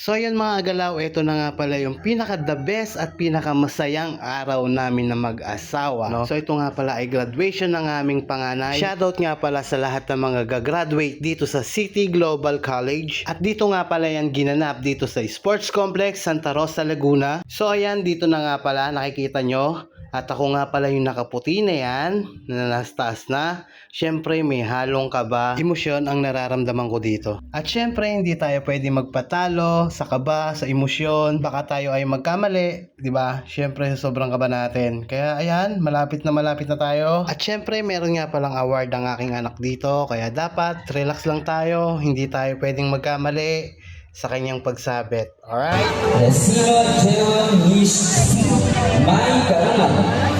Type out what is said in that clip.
So ayun mga agalaw, ito na nga pala yung pinaka the best at pinaka masayang araw namin na mag-asawa, no? So ito nga pala ay graduation ng aming panganay. Shoutout nga pala sa lahat ng mga gagraduate dito sa City Global College. At dito nga pala yan ginanap dito sa Sports Complex Santa Rosa, Laguna. So ayan, dito na nga pala nakikita nyo. At ako nga pala yung nakaputi na yan, na nasa taas na. Syempre may halong kaba, emosyon ang nararamdaman ko dito. At syempre hindi tayo pwede magpatalo sa kaba, sa emosyon. Baka tayo ay magkamali, di ba? Syempre sa sobrang kaba natin. Kaya ayan, malapit na tayo. At syempre meron nga palang award ang aking anak dito. Kaya dapat relax lang tayo, hindi tayo pwedeng magkamali sa kanyang pagsabit. Alright? Resinot Tewan Wish Mai Karungan